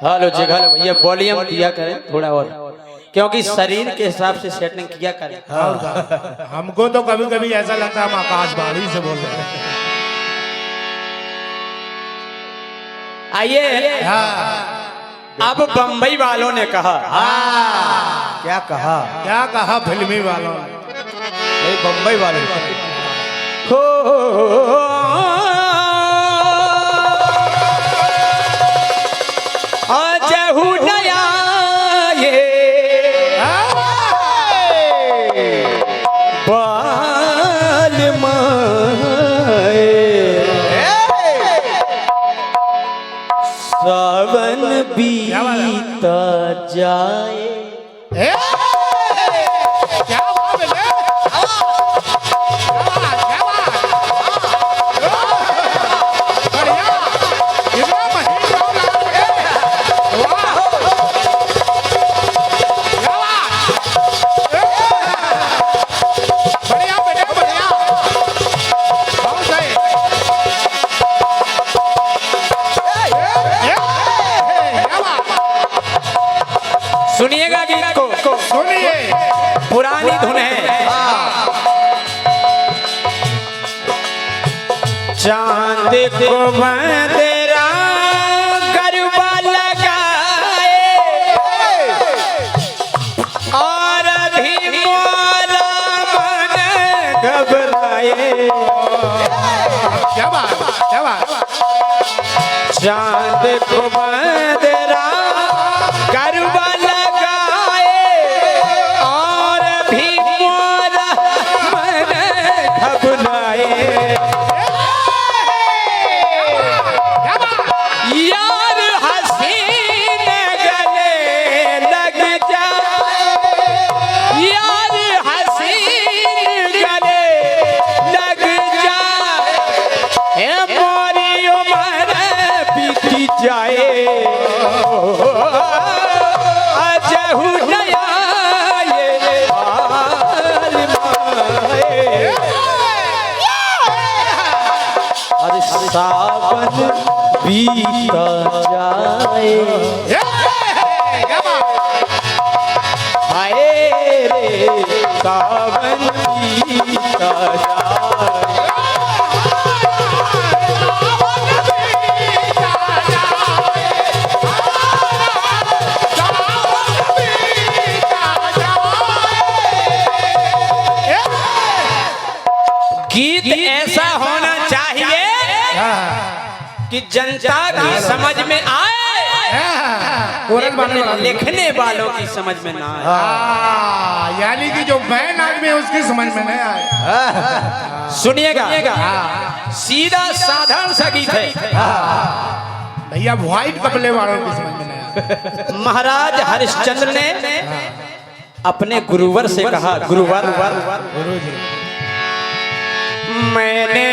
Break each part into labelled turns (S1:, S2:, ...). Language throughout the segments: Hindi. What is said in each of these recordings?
S1: हेलो जगह भैया वॉल्यूम दिया करें थोड़ा और, क्योंकि शरीर के हिसाब से सेटिंग किया करें।
S2: हमको तो कभी कभी ऐसा लगता है हम आकाशवाणी से बोल रहे हैं।
S1: आइए अब बम्बई वालों ने कहा।
S3: क्या कहा?
S2: क्या कहा फिल्मी वालों ने?
S3: बम्बई वाले
S1: हो जहू नया ये बाल माए सावन बीता जाए। सुनिएगा गीत को,
S2: सुनिए।
S1: पुरानी धुन है। चांद को बंदरा गरबा लगाए और भी मोरा मन घबराए।
S2: क्या बात, क्या बात।
S1: चांद को बंदरा गरबा लगाए और भी मोरा मन घबराए। यार हसीन गले लग जाए, यार हसीन गले लग जाए, मोरी उम्र बीती जाए। जहू नया ये बाल माए और सावन बीता जाए। हाय रे सावन बीता जाए। गीत ऐसा होना चाहिए कि जनता की समझ में आए, लिखने वालों की समझ में ना आए।
S2: यानी कि जो बैन आदमी है उसकी समझ में नहीं आए।
S1: सुनिएगा, सीधा साधारण सा गीत है
S2: भैया, व्हाइट कपड़े वालों की समझ में नहीं आए।
S1: महाराज हरिश्चंद्र ने अपने गुरुवर से कहा, गुरुवर मैंने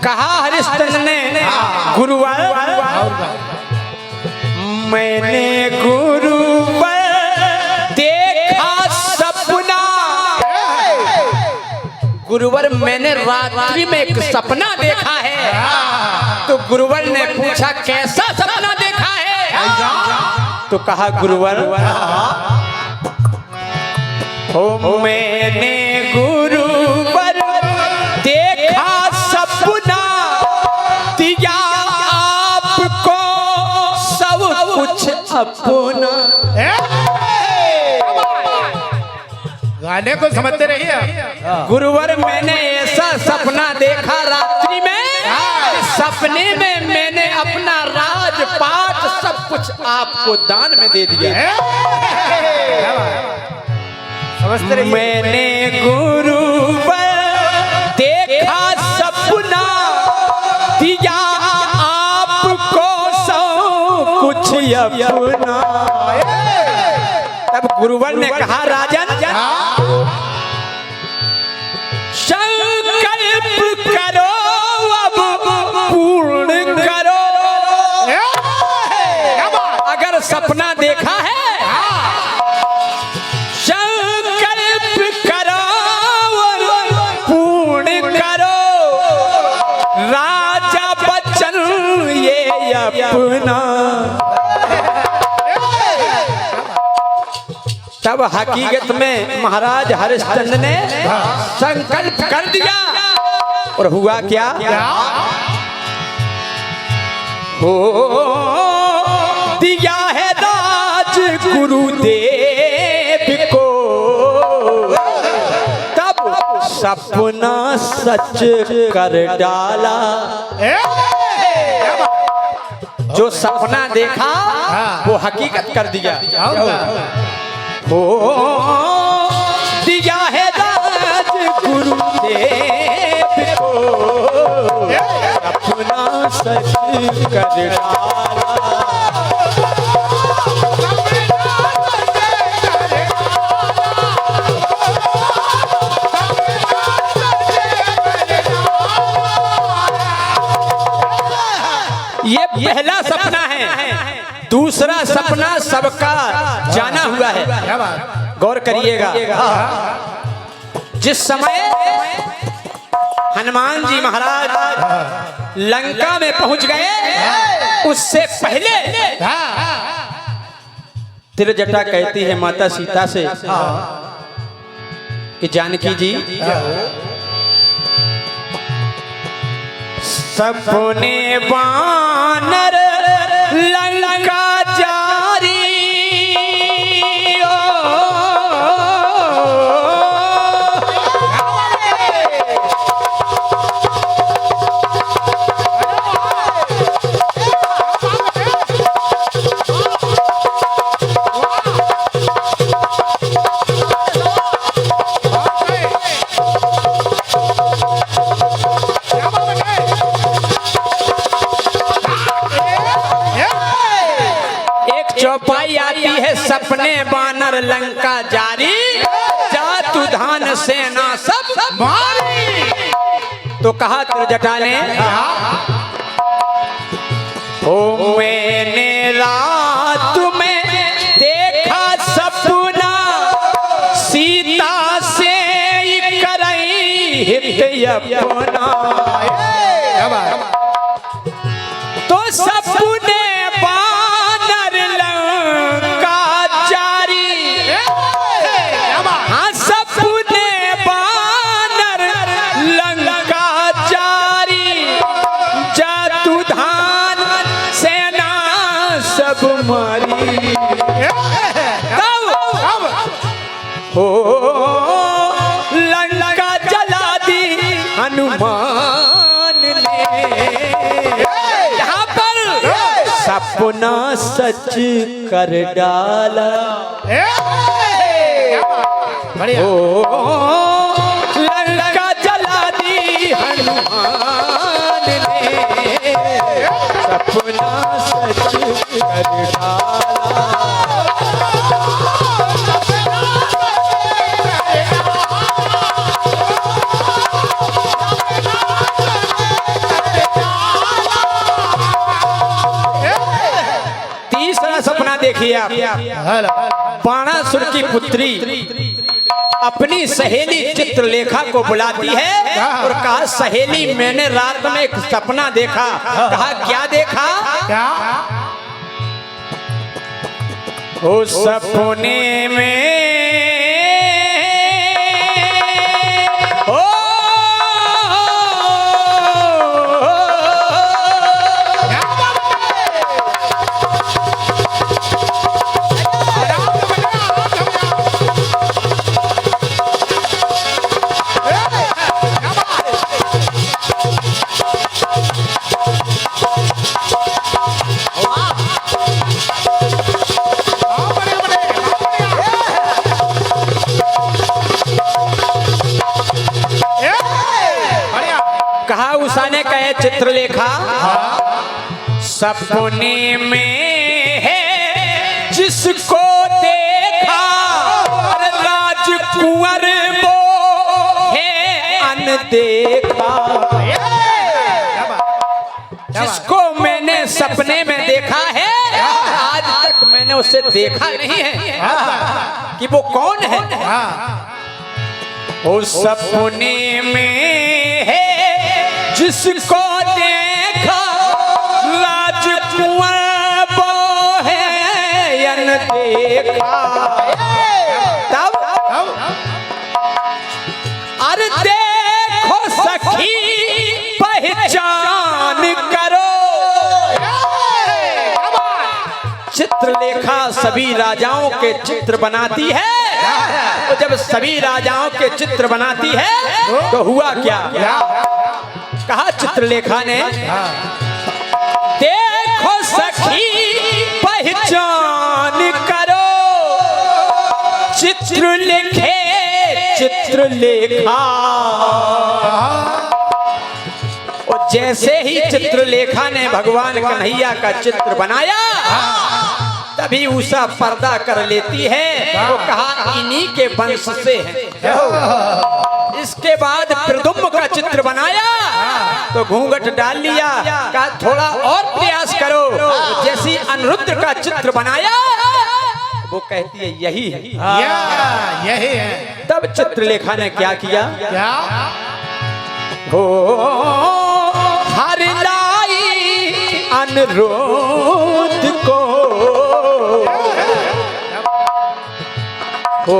S1: कहा हरिश्चंद्र ने, गुरुवर मैंने गुरुवर देखा सपना। गुरुवर मैंने रात्रि में एक सपना देखा है। तो गुरुवर ने पूछा कैसा सपना देखा है? तो कहा गुरुवर ओ मैंने गुरुवर देखा सपना, दिया आपको सब कुछ अपना।
S2: गाने को समझते रहिए।
S1: गुरुवर मैंने ऐसा सपना देखा रात्रि में, सपने में मैंने अपना राजपाट सब कुछ आपको दान में दे दिया।
S3: समझते रहिए।
S1: मैंने गुरुवर देखा सपना दिया आपको सब कुछ अपना। तब गुरुवर ने कहा राजन संकल्प करो अब पूर्ण करो। अगर सपना देखा है संकल्प करो और पूर्ण करो। राजा बच्चन ये अपना। तब हकीकत में महाराज हरिश्चंद्र ने संकल्प कर दिया और हुआ क्या? हो दिया है राज गुरुदेव को। तब सपना सच कर डाला। जो सपना देखा वो हकीकत कर दिया। हो दिया है राज गुरुदेव को। अपना सच कर डाला। ये पहला सपना है। दूसरा सपना सबका जाना हुआ है। गौर करिएगा। जिस समय हनुमान जी महाराज लंका में पहुंच गए उससे पहले त्रिजटा कहती है माता सीता से कि जानकी जी सपने वानर लंका जारी। चौपाई आती है सपने बानर लंका जारी। जातु धान सेना सब मारी। तो कहा त्रिजटा ने ओ मैंने रात में देखा सपना सीता से करई हित अपना। तो सपने मारी। हो लंका जला दी हनुमान ने। यहाँ पर सपना सच कर डाला। हो लंका जला दी हनुमान ने। सपना सच कर डाला। तीसरा सपना देखिए आप। बाणासुर की पुत्री अपनी सहेली चित्रलेखा को बुलाती है और कहा सहेली मैंने रात में एक सपना देखा। कहा क्या देखा? उस सपने में उषा ने कहे चित्रलेखा सपने में है जिसको देखा राजकुंवर वो है अनदेखा। जिसको मैंने सपने में देखा है आज तक मैंने उसे देखा नहीं है कि वो कौन है। वो सपने में है जिसको देखा राजकुंवर वो है अनदेखा। तब अरे देखो सखी पहचान करो। चित्रलेखा सभी राजाओं के चित्र बनाती है। तो जब सभी राजाओं के चित्र बनाती है तो हुआ क्या? कहा चित्रलेखा ने देखो सखी पहचान करो चित्र लिखे चित्रलेखा। और जैसे ही चित्रलेखा ने भगवान कन्हैया का चित्र बनाया तभी उषा पर्दा कर लेती है। वो कहा इन्हीं के वंश से है। इसके बाद प्रद्युम्न का चित्र बनाया तो घूंघट डाल लिया, कहा थोड़ा और प्रयास करो। जैसी अनिरुद्ध का चित्र बनाया वो कहती है यही है,
S2: यही है।
S1: तब चित्रलेखा ने क्या किया?
S2: क्या?
S1: हो हर लाई अनिरुद्ध को हो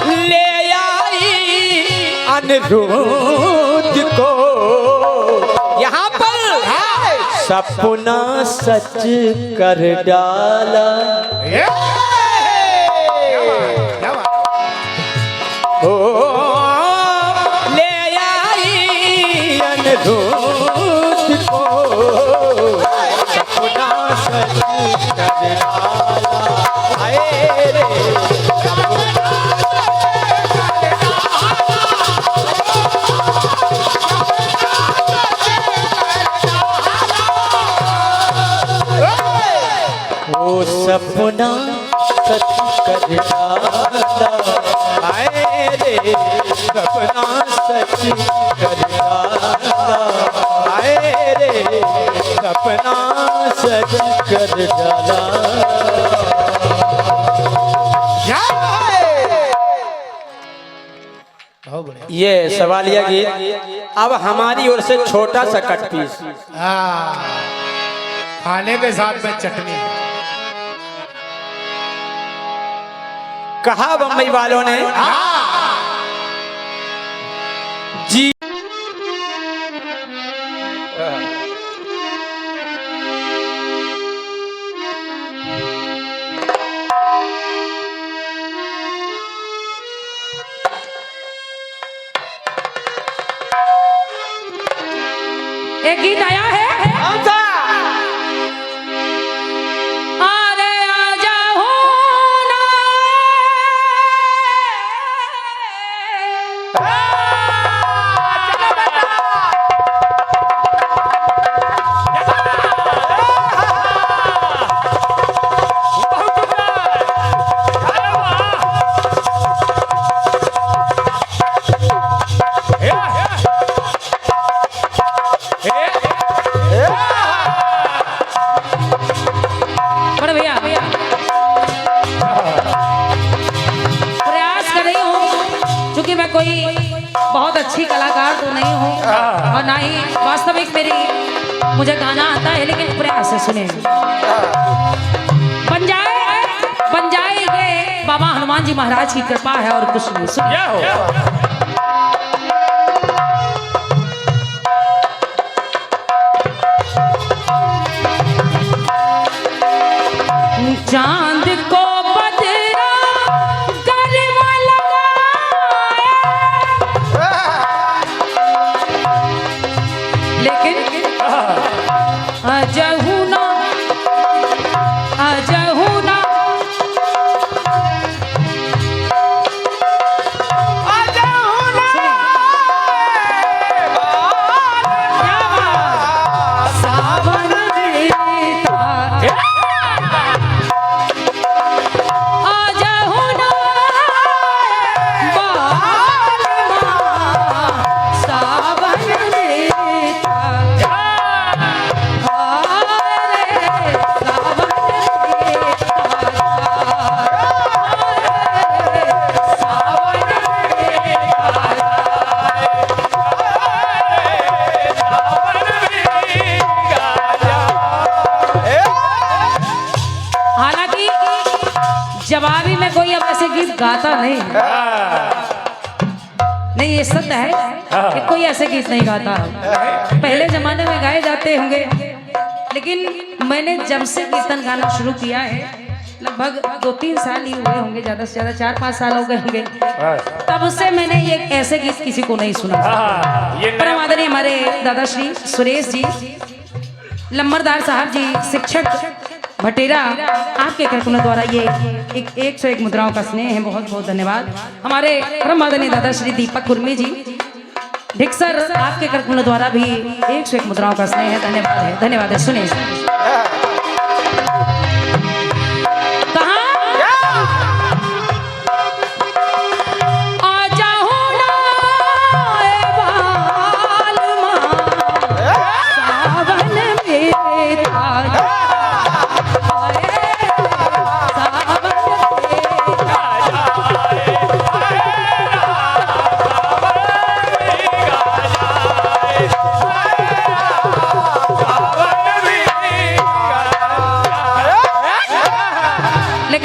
S1: ले आई अनिरुद्ध को। यहाँ पर सपना सच कर डाला हो ले आई अनिरुद्ध को। सपना सच कर डाला आए रे वो सपना सच कर डाला आए रे सपना सच कर डाला आए रे सपना सच कर डाला। ये सवालिया गीत अब हमारी ओर से छोटा सा कट पीस।
S2: खाने के साथ में चटनी।
S1: कहा बम्बई वालों ने जी
S4: एक गीत आया है अरे आजा हो ना बड़े भैया प्रयास कर रही हूँ क्योंकि मैं कोई बहुत अच्छी कलाकार तो नहीं हूँ और ना ही वास्तविक मेरी मुझे गाना आता है, लेकिन प्रयास से सुने। बन जाएंगे बाबा हनुमान जी महाराज की कृपा है और कुछ नहीं। सुनिए चांद को बदरा गरमा लगाया, लेकिन अजहू ना गीत गाता नहीं। नहीं, ये सत्य है कि कोई ऐसे गीत नहीं गाता। पहले जमाने में गाए जाते होंगे, लेकिन मैंने जब से कीर्तन गाना शुरू किया है, लगभग 2-3 साल ही हुए होंगे, ज्यादा से ज्यादा 4-5 साल हो गए होंगे, तब से मैंने ये ऐसे गीत किसी को नहीं सुना। परम आदरणीय हमारे दादाश्री सुरेश जी, लम्बरदार साहब जी, शिक्षक भटेरा, आपके कार्यक्रमों द्वारा ये 101 मुद्राओं का स्नेह है, बहुत बहुत धन्यवाद। हमारे परम आदरणीय दादाश्री दीपक कुर्मी जी ढिक्सर, आपके कार्यक्रमों द्वारा भी 101 मुद्राओं का स्नेह है, धन्यवाद है, धन्यवाद है। सुनिए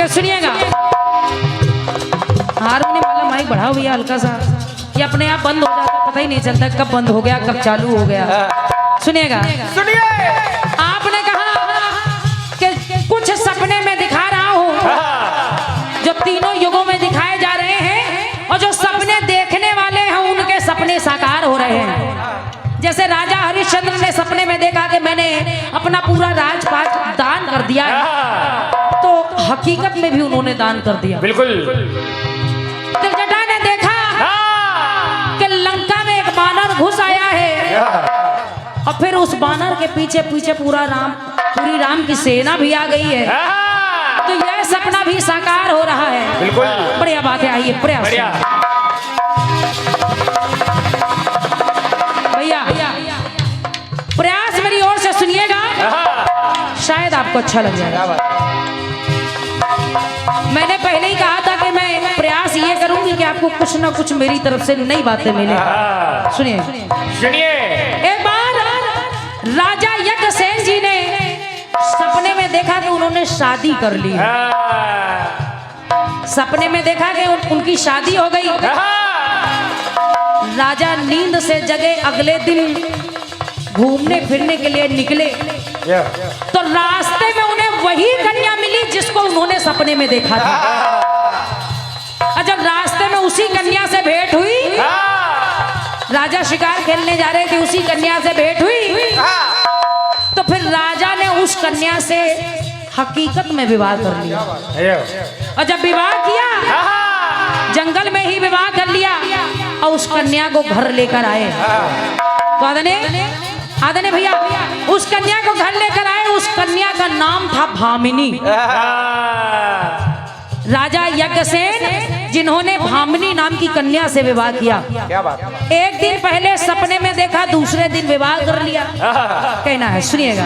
S4: सुनिएगा, हारमोनियम वाला माइक बढ़ाओ भैया हल्का सा, ये अपने आप बंद हो जाता है, पता ही नहीं चलता कब बंद हो गया कब चालू हो गया। सुनिएगा, सुनिए, आपने कहा कि कुछ सपने में दिखा रहा हूँ जो तीनों युगों में दिखाए जा रहे हैं, और जो सपने देखने वाले हैं उनके सपने साकार हो रहे हैं। जैसे राजा हरिश्चंद्र ने सपने में देखा कि मैंने अपना पूरा राजपाट दान कर दिया, तो हकीकत में भी उन्होंने दान कर दिया।
S3: बिल्कुल।
S4: त्रिजटा ने देखा कि लंका में एक बानर घुस आया है, और फिर उस बानर के पीछे पीछे पूरी राम की सेना भी आ गई है, तो यह सपना भी साकार हो रहा है।
S3: बिल्कुल,
S4: बढ़िया बात है। आइए प्रयास भैया, प्रयास मेरी ओर से सुनिएगा, शायद आपको अच्छा लग जाएगा। मैंने पहले ही कहा था कि मैं प्रयास ये करूंगी कि आपको कुछ ना कुछ मेरी तरफ से नई बातें मिले। सुनिए
S3: सुनिए,
S4: एक बार राजा यज्ञसेन जी ने सपने में देखा कि उन्होंने शादी कर ली। सपने में देखा कि उनकी शादी हो गई। राजा नींद से जगे, अगले दिन घूमने फिरने के लिए निकले, तो रास्ते में उन्हें वही कन्या मिली जिसको उन्होंने सपने में देखा था। और जब रास्ते में उसी कन्या से भेंट हुई, राजा शिकार खेलने जा रहे थे, उसी कन्या से भेंट हुई, तो फिर राजा ने उस कन्या से हकीकत में विवाह कर लिया। और जब विवाह किया, जंगल में ही विवाह कर लिया, और उस कन्या को घर लेकर आए। तो आदने भैया, उस कन्या को घर लेकर आए। उस कन्या का नाम था भामिनी। राजा यज्ञसेन, जिन्होंने भामिनी नाम की कन्या से विवाह किया।
S3: क्या बात?
S4: एक दिन पहले सपने में देखा, दूसरे दिन विवाह कर लिया। कहना है, सुनिएगा।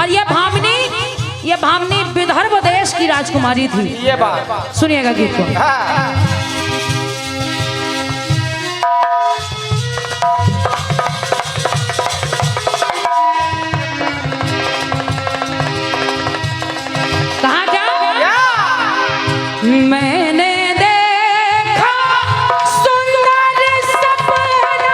S4: और ये भामिनी विदर्भ देश की राजकुमारी थी।
S3: ये बात
S4: सुनिएगा गीत को। कहा क्या? मैंने देखा सुंदर सपना,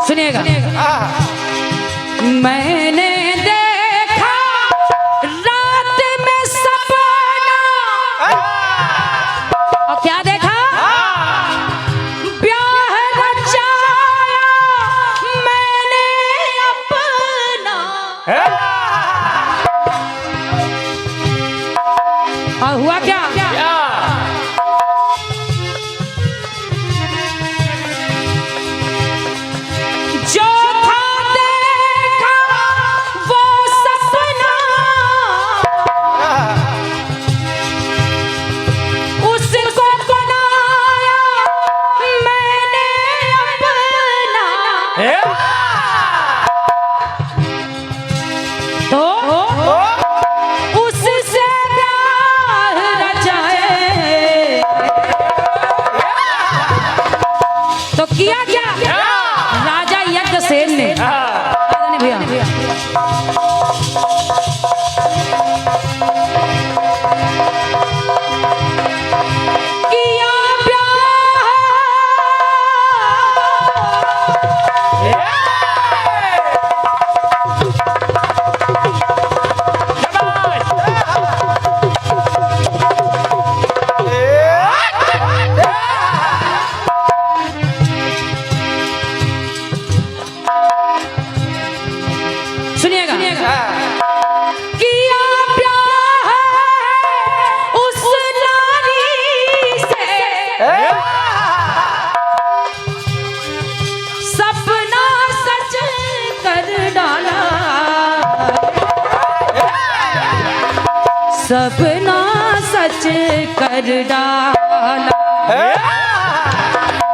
S4: सुनिएगा। मैंने देखा रात में सपना, और क्या देखा? ब्याह रचाया मैंने अपना। और हुआ क्या? जो था देखा वो सपना, उसको बनाया मैंने अपना। सपना सच कर डाला,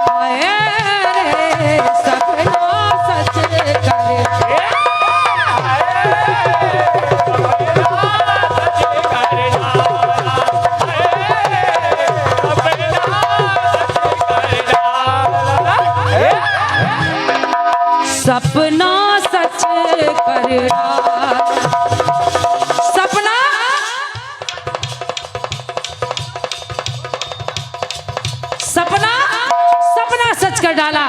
S4: हाय रे सपना सच कर सपना सच कर डाला, सपना सपना सपना सच कर डाला।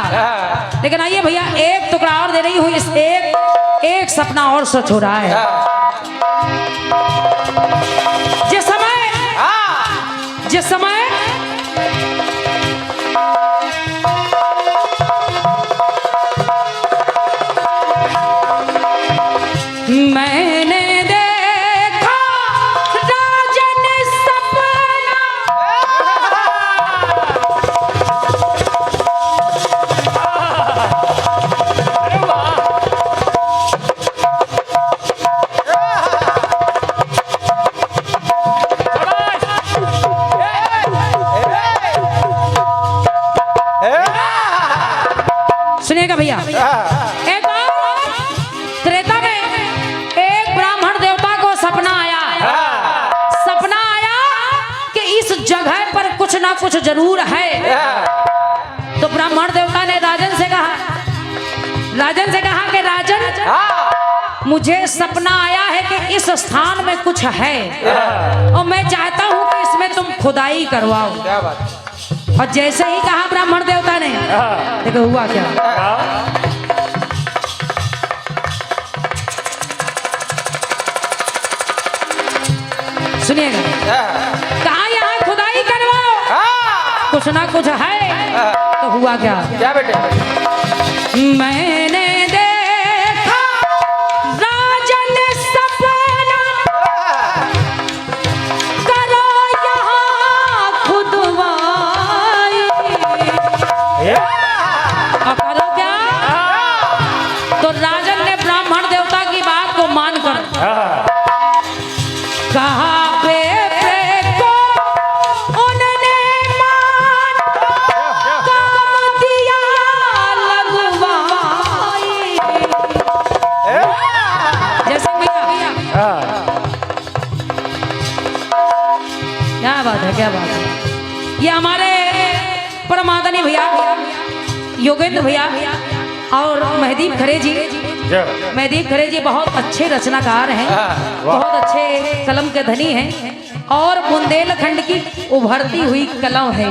S4: लेकिन आइए भैया एक टुकड़ा और दे रही हूँ, इस एक सपना और सच हो रहा है। जिस समय मैंने देखा राजन सपना, सुनिएगा भैया, एक त्रेता में एक ब्राह्मण देवता को सपना आया कि इस जगह पर कुछ ना कुछ जरूर है। तो ब्राह्मण देवता ने राजन से कहा कि राजन, मुझे सपना आया है कि इस स्थान में कुछ है और मैं चाहता हूं कि इसमें तुम खुदाई करवाओ।
S3: क्या बात।
S4: और जैसे ही कहा ब्राह्मण देवता ने, देखो हुआ क्या। सुनिएगा, कहा यहाँ खुदाई करवाओ, कुछ ना कुछ है। तो हुआ क्या।
S3: क्या बेटे।
S4: मैंने देखा राजन सपना, करो यहाँ खुदवाई। अब करो क्या। तो राजन ने ब्राह्मण देवता की बात को मानकर कहा, क्या बात है। ये हमारे परमादनी भैया योगेंद्र भैया और महदीप खरे जी बहुत अच्छे रचनाकार हैं, बहुत अच्छे कलम के धनी हैं और बुंदेलखंड की उभरती हुई कलम है।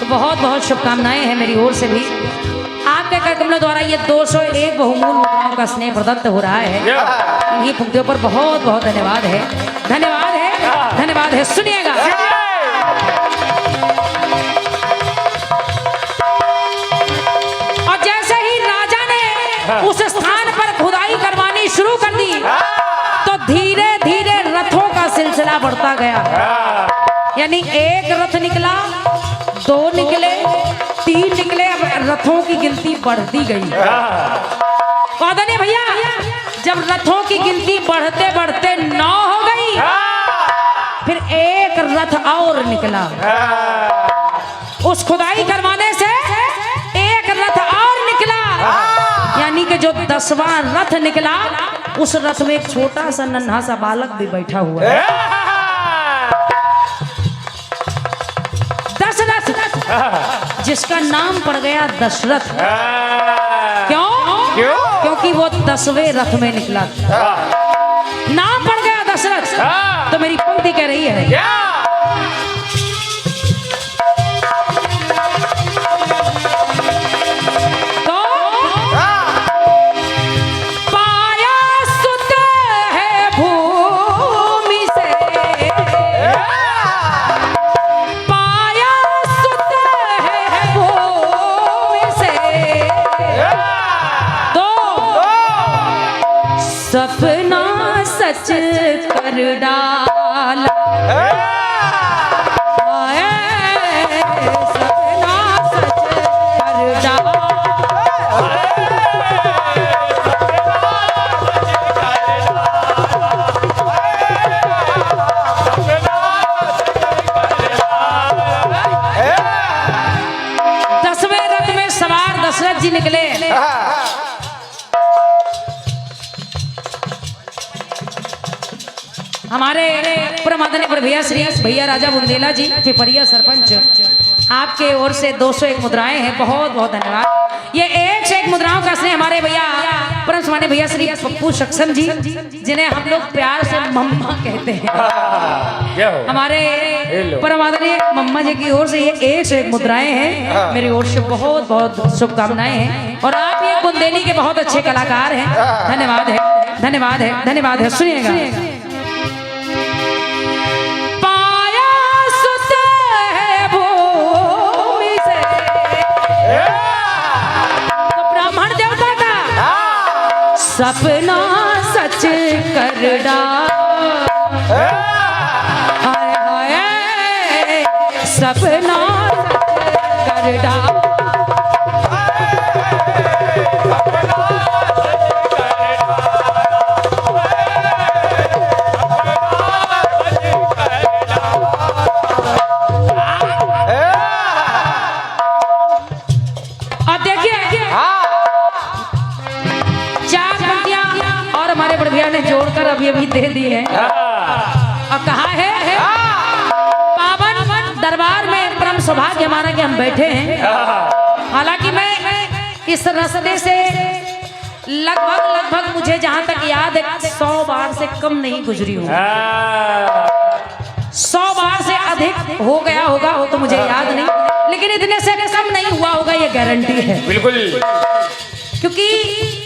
S4: तो बहुत बहुत शुभकामनाएं हैं मेरी ओर से भी। आपके कार्यक्रम द्वारा ये 201 बहुमूल्य मुद्राओं का स्नेह प्रदत्त हो रहा है। इन्हीं पंक्तियों पर बहुत बहुत धन्यवाद है, धन्यवाद है, धन्यवाद है। सुनिएगा, और जैसे ही राजा ने उस स्थान पर खुदाई करवानी शुरू कर दी तो धीरे धीरे रथों का सिलसिला बढ़ता गया। यानी एक रथ निकला, 2 निकले, 3 निकले, अब रथों की गिनती बढ़ती गई। आदरणीय भैया, जब रथों की गिनती बढ़ते बढ़ते 9 हो गई, फिर एक रथ और निकला। उस खुदाई करवाने से एक रथ और निकला, यानी कि जो 10वां रथ निकला, उस रथ में एक छोटा सा नन्हा सा बालक भी बैठा हुआ है। दशरथ, जिसका नाम पड़ गया दशरथ। क्यों? क्योंकि वो 10वें रथ में निकला, नाम पड़ गया दशरथ। तो मेरी पंक्ति कह रही है, तो पाया सुत है भूमि से, पाया सुत है भूमि से, तो सपना सच कर डाला, सपना सच कर डाला। जी निकले। हमारे परमादरणीय भैया श्री भैया राजा बुंदेला जी पिपरिया सरपंच, आपके ओर से 201 मुद्राएं हैं, बहुत बहुत धन्यवाद। ये एक से एक मुद्राओं का स्नेह हमारे भैया परम सम्माननीय भैया श्री पप्पू सक्सेना जी, जिन्हें हम लोग प्यार से मम्मा कहते हैं, हमारे परम आदरणीय मम्मा जी की ओर से ये एक से एक मुद्राएं हैं, मेरी ओर से बहुत बहुत शुभकामनाएं हैं। और आप ये बुंदेली के बहुत अच्छे कलाकार हैं। धन्यवाद है, धन्यवाद है, धन्यवाद है। सुनिएगा। सपना सच कर डाल, हाय हाय सपना सच कर डाल। अब देखिए ने जोड़कर अभी अभी दे दी है और कहा है पावन दरबार में परम सौभाग्य हमारा कि हम बैठे हैं। हालांकि मैं इस रास्ते से लगभग मुझे जहां तक याद है 100 बार से कम नहीं गुजरी हूँ। 100 बार से अधिक हो गया होगा वो तो मुझे याद नहीं, लेकिन इतने से कम नहीं हुआ होगा ये गारंटी है। बिल्कुल, क्योंकि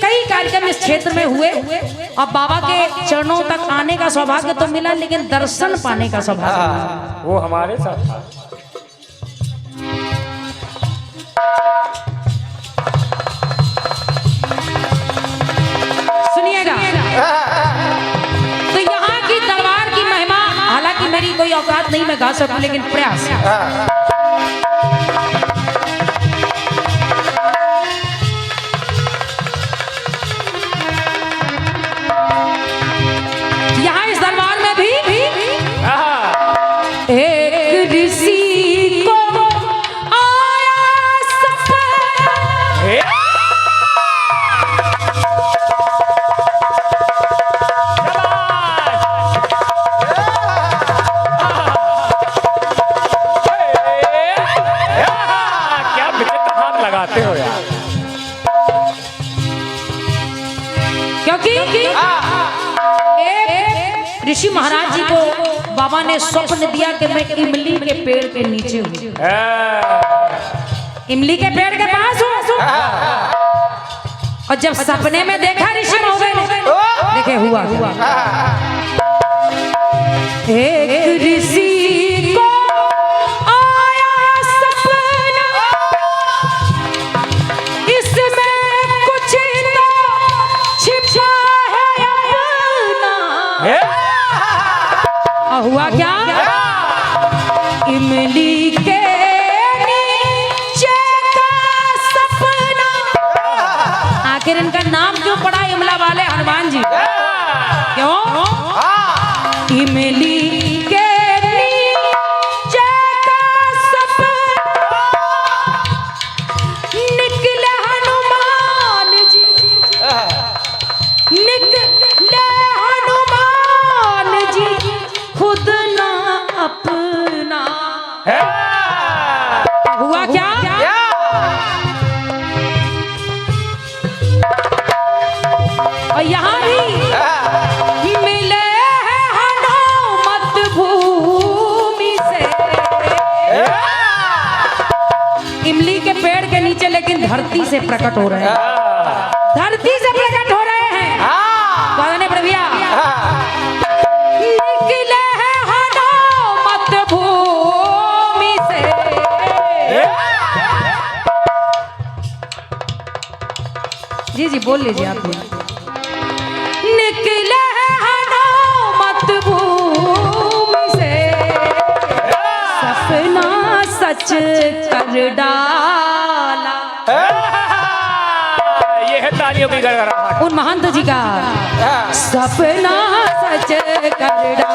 S4: कई कार्यक्रम इस क्षेत्र में हुए और बाबा के चरणों तक आने का सौभाग्य तो मिला, लेकिन दर्शन पाने का सौभाग्य
S3: वो हमारे साथ था।
S4: सुनिएगा, तो यहाँ की दरबार की महिमा, हालांकि मेरी कोई औकात नहीं मैं गा सकूं, लेकिन प्रयास एक ऋषि को आया सपना,
S3: क्या विचित्र हाथ लगाते हो यार।
S4: क्योंकि ऋषि महाराज जी को बाबा ने स्वप्न दिया कि मैं इमली के पेड़ के नीचे हूँ, इमली के पेड़ के पास हूँ। और जब सपने में देखा ऋषि महोदय ने, देखे हुआ एक ऋषि को आया सपना, इसमें कुछ तो छिपा है अपना। हुआ क्या? इमली के नीचे का सपना। आखिर इनका नाम क्यों पड़ा इमला वाले हनुमान जी? क्यों? इमली के नीचे का सपना, निकले हनुमान जी, निकले हनुमान जी खुद ना अपना। हुआ क्या? और यहाँ भी मिले हैं हनुमत भूमि से, इमली के पेड़ के नीचे, लेकिन धरती से प्रकट हो रहे हैं, धरती से प्रकट हो रहे हैं। कौन भैया? निकले हैं हनुमत भूमि से, जी जी बोल लीजिए आप। निकले हैं हनुमत भूमि से, सपना सच कर डाला।
S3: ये है तालियों की गड़गड़ाहट
S4: उन महंत जी का, सपना सच कर डाला।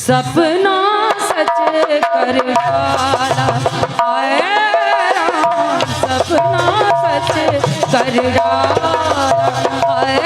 S4: सपना सच कर डाला, आए राम सपना सच कर डाला, आए